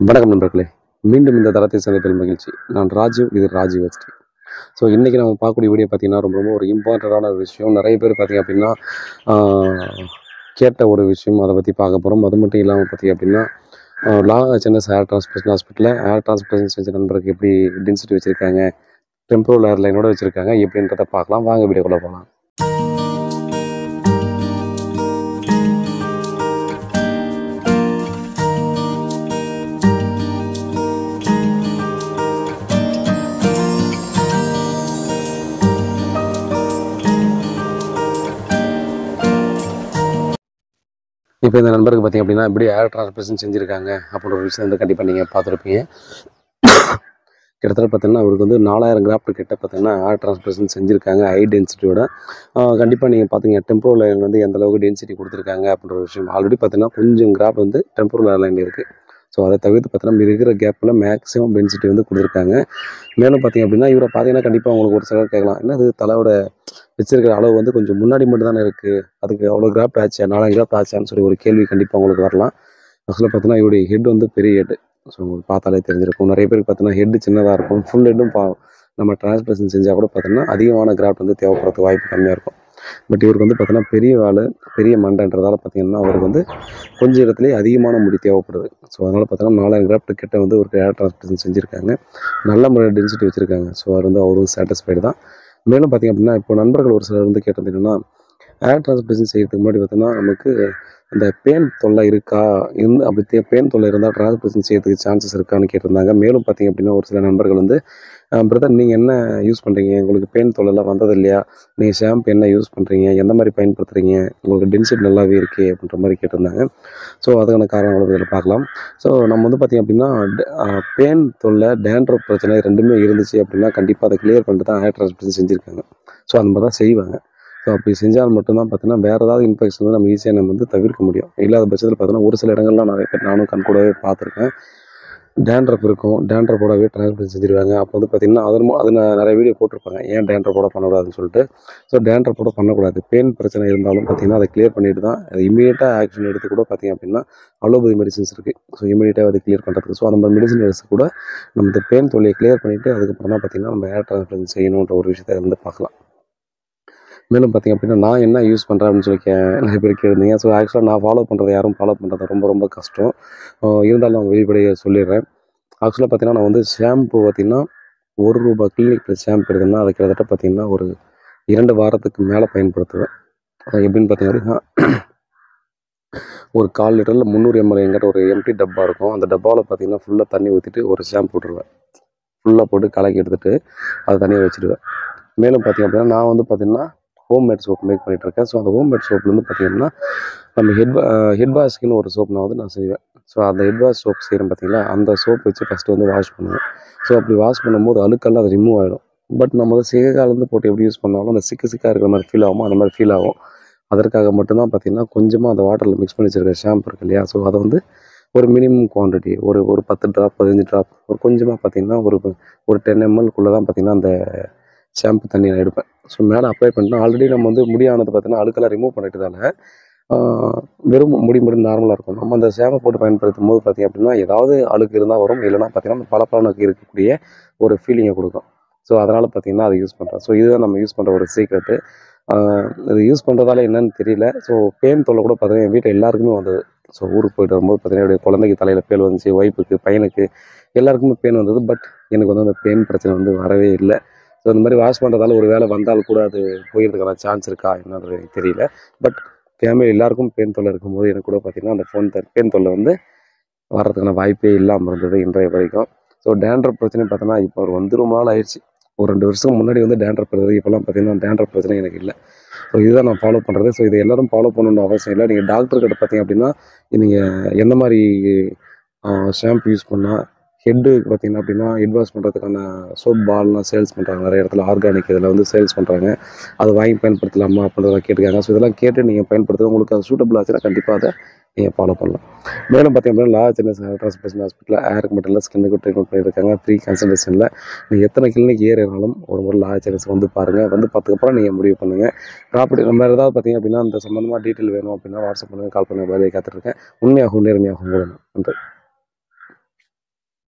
வணக்கம் நண்பர்களே. மீண்டும் இந்த தளத்தை சந்திப்பதில் மகிழ்ச்சி. நான் ராஜீவ், இது ராஜீவ் ஹெச்டி. ஸோ இன்றைக்கி நம்ம பார்க்கக்கூடிய வீடியோ பார்த்திங்கன்னா ரொம்ப ரொம்ப ஒரு இம்பார்ட்டண்ட்டான ஒரு விஷயம். நிறைய பேர் பார்த்திங்க அப்படின்னா கேட்ட ஒரு விஷயம், அதை பற்றி பார்க்க போகிறோம். அது மட்டும் இல்லாமல் பார்த்திங்க அப்படின்னா சென்னை ஏர் டிரான்ஸ்போர்ட்டேஷன் ஹாஸ்பிட்டலில் ஏர் டிரான்ஸ்போர்ட்டேஷன் செஞ்ச நண்பருக்கு எப்படி டென்சிட்டி வச்சுருக்காங்க, டெம்பரல் ஏர்லைனோட வச்சுருக்காங்க, எப்படின்றத பார்க்கலாம். வாங்க வீடியோக்குள்ளே போகலாம். இப்போ இந்த நண்பருக்கு பார்த்திங்க அப்படின்னா இப்படி ஏர் டிரான்ஸ்போர்ட்டேஷன் செஞ்சுருக்காங்க அப்படின்ற ஒரு விஷயம் வந்து கண்டிப்பாக நீங்கள் பார்த்துருப்பீங்க. கிட்டத்தட்ட பார்த்தீங்கன்னா அவருக்கு வந்து 4000 கிராஃப்ட் கிட்ட பார்த்தீங்கன்னா ஏர் டிரான்ஸ்போர்ட்டேஷன் செஞ்சுருக்காங்க ஹை டென்சிட்டியோட. கண்டிப்பாக நீங்கள் பார்த்தீங்க டெம்பரல் ஏர்லைன் வந்து எந்த அளவுக்கு டென்சிட்டி கொடுத்துருக்காங்க அப்படின்ற ஒரு விஷயம். ஆல்ரெடி பார்த்தீங்கன்னா கொஞ்சம் கிராஃப் வந்து டெம்பரல் ஏர்லைன் இருக்குது. ஸோ அதை தவிர்த்து பார்த்தீங்கன்னா இருக்கிற கேப்பில் மேக்ஸிமம் டென்சிட்டி வந்து கொடுத்துருக்காங்க. மேலும் பார்த்திங்க அப்படின்னா இவரை பார்த்தீங்கன்னா கண்டிப்பாக உங்களுக்கு ஒரு சிலர் கேட்கலாம், என்ன அது தலையோட வச்சிருக்கிற அளவு வந்து கொஞ்சம் முன்னாடி மட்டும் தானே இருக்குது, அதுக்கு அவ்வளோ கிராஃப்ட் ஆச்சா, 4000 கிராஃப்ட் ஆச்சான்னு சொல்லி ஒரு கேள்வி கண்டிப்பாக உங்களுக்கு வரலாம். ஆக்சுவலாக பார்த்தீங்கன்னா இவருடைய ஹெட் வந்து பெரிய ஹெட். ஸோ உங்களுக்கு பார்த்தாலே தெரிஞ்சிருக்கும். நிறைய பேருக்கு பார்த்தீங்கன்னா ஹெட்டு சின்னதாக இருக்கும். ஃபுல் ஹெட்டும் நம்ம டிரான்ஸ்போர்ட்டேஷன் செஞ்சால் கூட பார்த்தீங்கன்னா அதிகமான கிராஃப்ட் வந்து தேவைப்படுறதுக்கு வாய்ப்பு கம்மியாக இருக்கும். பட் இவருக்கு வந்து பார்த்தீங்கன்னா பெரிய வால், பெரிய மண்டைன்றதால பார்த்தீங்கன்னா அவருக்கு வந்து கொஞ்சம் இடத்துலேயே அதிகமான முடி தேவைப்படுது. ஸோ அதனால் பார்த்தீங்கன்னா 4000 கிராஃப்ட் கிட்ட வந்து ஒரு ஏர் டிரான்ஸ்போர்ட்டேஷன் செஞ்சுருக்காங்க. நல்ல முறையில் டென்சிட்டி வச்சுருக்காங்க. ஸோ அவர் வந்து அவரும் சாட்டிஸ்ஃபைடு தான். மேலும் பார்த்திங்க அப்படின்னா இப்போ நண்பர்கள் ஒரு சிலர் வந்து கேட்டது என்னென்னா, ஏர் டிரான்ஸ்போர்ட்டேஷன் செய்கிறதுக்கு முன்னாடி பார்த்தீங்கன்னா நமக்கு அந்த பெயின் தொல்லை இருக்கா, அப்படி பெயின் தொல்லை இருந்தால் டிரான்ஸ்போர்ட்டேஷன் செய்யறதுக்கு சான்சஸ் இருக்கான்னு கேட்டிருந்தாங்க. மேலும் பார்த்திங்க அப்படின்னா ஒரு சில நண்பர்கள் வந்து பிரதர் நீங்கள் என்ன யூஸ் பண்ணுறீங்க, உங்களுக்கு பெயின் தொல்லைலாம் வந்தது இல்லையா, நீங்கள் ஷாம்பு என்ன யூஸ் பண்ணுறீங்க, எந்த மாதிரி பயன்படுத்துகிறீங்க, உங்களுக்கு டென்சிட்டி நல்லாவே இருக்கே அப்படின்ற மாதிரி கேட்டிருந்தாங்க. ஸோ அதுக்கான காரணங்களை இதில் பார்க்கலாம். ஸோ நம்ம வந்து பார்த்திங்க அப்படின்னா பெயின் தொல்லை, டேண்ட்ரஃப் பிரச்சனை ரெண்டுமே இருந்துச்சு அப்படின்னா கண்டிப்பாக அதை கிளியர் பண்ணிட்டு தான் ஏர் டிரான்ஸ்போர்ட்டேஷன் செஞ்சுருக்காங்க. ஸோ அந்த மாதிரி தான் செய்வாங்க. ஸோ அப்படி செஞ்சால் மட்டும்தான் பார்த்தீங்கன்னா வேறு ஏதாவது இன்ஃபெக்ஷன் வந்து நம்ம ஈஸியாக நம்ம வந்து தவிர்க்க முடியும். இல்லாத பட்சத்தில் பார்த்தீங்கன்னா ஒரு சில இடங்கள்லாம் நிறைய பேர் நானும் கண்கூடவே பார்த்துருக்கேன். டேண்ட்ரஃப் இருக்கும், டேண்ட்ரஃபோடவே டிரான்ஸ்போர்ட்டேஷன் செஞ்சுருவாங்க. அப்போ வந்து பார்த்திங்கன்னா அது நான் நிறைய வீடியோ போட்டிருப்பாங்க, ஏன் டேண்ட்ரஃபோட பண்ணக்கூடாதுன்னு சொல்லிட்டு. ஸோ டேண்ட்ரஃபோட பண்ணக்கூடாது. பெயின் பிரச்சனை இருந்தாலும் பார்த்திங்கன்னா அதை கிளியர் பண்ணிட்டு தான் அது இமீடியட்டாக ஆக்ஷன் எடுத்து கூட பார்த்திங்க அப்படின்னா அலோபதி மெடிசன்ஸ் இருக்குது. ஸோ இமீடியட்டாக அதை கிளியர் பண்ணுறதுக்கு. ஸோ அந்த மாதிரி மெடிசன் எடுத்து கூட நம்ம இந்த பெயின் தொல்லையை கிளியர் பண்ணிவிட்டு அதுக்கப்புறம் தான் பார்த்திங்கன்னா நம்ம ஏர் டிரான்ஸ்போர்ட்டேஷன் செய்யணுன்ற ஒரு விஷயத்தை வந்து பார்க்கலாம். மேலும் பார்த்திங்க அப்படின்னா நான் என்ன யூஸ் பண்ணுறேன் அப்படின்னு சொல்லி நிறைய பேர் கேட்டிருந்தீங்க. ஸோ ஆக்சுவலாக நான் ஃபாலோ பண்ணுறது யாரும் ஃபாலோ பண்ணுறது ரொம்ப ரொம்ப கஷ்டம். இருந்தாலும் நான் வெளிப்படையாக சொல்லிடுறேன். ஆக்சுவலாக பார்த்திங்கன்னா நான் வந்து ஷாம்பு பார்த்திங்கன்னா ₹1 கிளினிக் ப்ளஸ் ஷாம்பு எடுத்தேன்னா அது கிட்டத்தட்ட பார்த்திங்கன்னா ஒரு 2 வாரத்துக்கு மேலே பயன்படுத்துவேன். எப்படின்னு பார்த்திங்க அப்படின்னா ஒரு 1/4 லிட்டரில் 300 ml என்கிட்ட ஒரு எம்டி டப்பா இருக்கும். அந்த டப்பாவில் பார்த்திங்கன்னா ஃபுல்லாக தண்ணி ஊற்றிட்டு ஒரு ஷாம்பு போட்டுருவேன். ஃபுல்லாக போட்டு கலக்கி எடுத்துகிட்டு அதை தனியாக வச்சுடுவேன். மேலும் பார்த்திங்க அப்படின்னா நான் வந்து பார்த்திங்கன்னா ஹோம்மேட் சோப் மேக் பண்ணிகிட்ருக்கேன். ஸோ அந்த ஹோம்மேட் சோப்லேருந்து பார்த்திங்கன்னா நம்ம ஹெட் வாஷ்க்குன்னு ஒரு சோப் நான் செய்வேன். ஸோ அந்த ஹெட் வாஷ் சோப் செய்கிறேன் பார்த்திங்களா, அந்த சோப் வச்சு ஃபஸ்ட்டு வந்து வாஷ் பண்ணுவேன். ஸோ அப்படி வாஷ் பண்ணும்போது அழுக்கெல்லாம் அது ரிமூவ் ஆகிடும். பட் நம்ம வந்து சிகைக்காலேருந்து போட்டு எப்படி யூஸ் பண்ணாலும் அந்த சிக்காக இருக்கிற மாதிரி ஃபீல் ஆகுமோ அந்த மாதிரி ஃபீல் ஆகும். அதற்காக மட்டும்தான் பார்த்திங்கன்னா கொஞ்சமாக அந்த வாட்டரில் மிக்ஸ் பண்ணி வச்சுருக்க ஷாம்பு இருக்கு இல்லையா, ஸோ அதை வந்து ஒரு மினிமம் குவான்டிட்டி ஒரு 10 ட்ராப் 15 ட்ராப் ஒரு கொஞ்சமாக பார்த்திங்கன்னா ஒரு 10 ml தான் பார்த்திங்கன்னா அந்த ஷாம்பு தண்ணி நான் எடுப்பேன். ஸோ மேலே அப்ளை பண்ணிட்டேன். ஆல்ரெடி நம்ம வந்து முடியானது பார்த்தீங்கன்னா அழுக்கெல்லாம் ரிமூவ் பண்ணிட்டதால வெறும் முடி நார்மலாக இருக்கும். நம்ம அந்த ஷாம்பு போட்டு பயன்படுத்தும் போது பார்த்திங்க அப்படின்னா ஏதாவது அழுக்கு இருந்தால் வரும், இல்லைனா பார்த்திங்கன்னா பளபளன்னு இருக்கக்கூடிய ஒரு ஃபீலிங்கை கொடுக்கும். ஸோ அதனால் பார்த்திங்கன்னா அதை யூஸ் பண்ணுறேன். ஸோ இதுதான் நம்ம யூஸ் பண்ணுற ஒரு சீக்ரெட்டு. இது யூஸ் பண்ணுறதால என்னன்னு தெரியல. ஸோ பெயின் தொல்லை கூட பார்த்திங்கன்னா என் வீட்டில் எல்லாருக்குமே வந்தது. ஸோ ஊருக்கு போய்ட்டு வரும்போது பார்த்திங்கன்னா என்னுடைய குழந்தைக்கு தலையில் பேன் வந்துச்சு, ஒய்ஃபுக்கு, பையனுக்கு எல்லாருக்குமே பெயின் வந்தது. பட் எனக்கு வந்து அந்த பெயின் பிரச்சனை வந்து வரவே இல்லை. ஸோ இந்த மாதிரி வாஷ் பண்ணுறதால ஒரு வேளை வந்தால் கூட அது போயிடுறதுக்கான சான்ஸ் இருக்கா என்னது தெரியல. பட் ஃபேமிலி எல்லாருக்கும் பெயின் தொல்லை இருக்கும்போது எனக்கு கூட பார்த்திங்கன்னா அந்த பெயின் தொல்லை வந்து வர்றதுக்கான வாய்ப்பே இல்லாமல் இருந்தது இன்றைய வரைக்கும். ஸோ டேண்ட்ரஃப் பிரச்சனை பார்த்தோன்னா இப்போ வந்து ரொம்ப நாள் ஆயிடுச்சு. ஒரு 2 வருஷம் முன்னாடி வந்து டேண்ட்ரஃப் இருந்தது. இப்போலாம் பார்த்திங்கன்னா டேண்ட்ரஃப் பிரச்சனை எனக்கு இல்லை. ஸோ இதுதான் நான் ஃபாலோ பண்ணுறது. ஸோ இதை எல்லோரும் ஃபாலோ பண்ணணுன்ற அவசியம் இல்லை. நீங்கள் டாக்டர்கிட்ட பார்த்திங்க அப்படின்னா நீங்கள் எந்த மாதிரி ஷாம்பு யூஸ் பண்ணால் ஹெட்டு பார்த்திங்கன்னா அப்படின்னா ஹெட் வாஷ் பண்ணுறதுக்கான சோப் பால்லாம் சேல்ஸ் பண்ணுறாங்க. நிறைய இடத்துல ஆர்கானிக் இதில் வந்து சேல்ஸ் பண்ணுறாங்க. அதை வாங்கி பயன்படுத்தலாமா அப்படின்றத கேட்டுக்காங்க. ஸோ இதெல்லாம் கேட்டு நீங்கள் பயன்படுத்துங்க. உங்களுக்கு அது சூட்டபிள் ஆச்சுன்னா கண்டிப்பாக அதை நீங்கள் ஃபாலோ பண்ணலாம். மேலும் பார்த்திங்க அப்படின்னா சென்னை ஏர் டிரான்ஸ்போர்ட்டேஷன் ஹாஸ்பிட்டலில் ஏருக்கு மட்டும் இல்லை ஸ்கின்னுக்கு ட்ரீட்மெண்ட் பண்ணியிருக்காங்க. ஃப்ரீ கன்சல்டேஷனில் நீங்கள் எத்தனை கிளினிக் ஏறினாலும் ஒரு முறை சென்னை வந்து பாருங்கள். வந்து பார்த்ததுக்கப்புறம் நீங்கள் முடிவு பண்ணுங்கள். ப்ராப்பர்ட்டி நம்ம ஏதாவது பார்த்திங்க அப்படின்னா அந்த சம்மந்தமாக டீட்டெயில் வேணும் அப்படின்னா வாட்ஸ்அப் பண்ணுங்கள், கால் பண்ணுங்கள், பதிலை காத்துட்ருக்கேன். உண்மையாகவும் நேர்மையாகவும் நன்றி.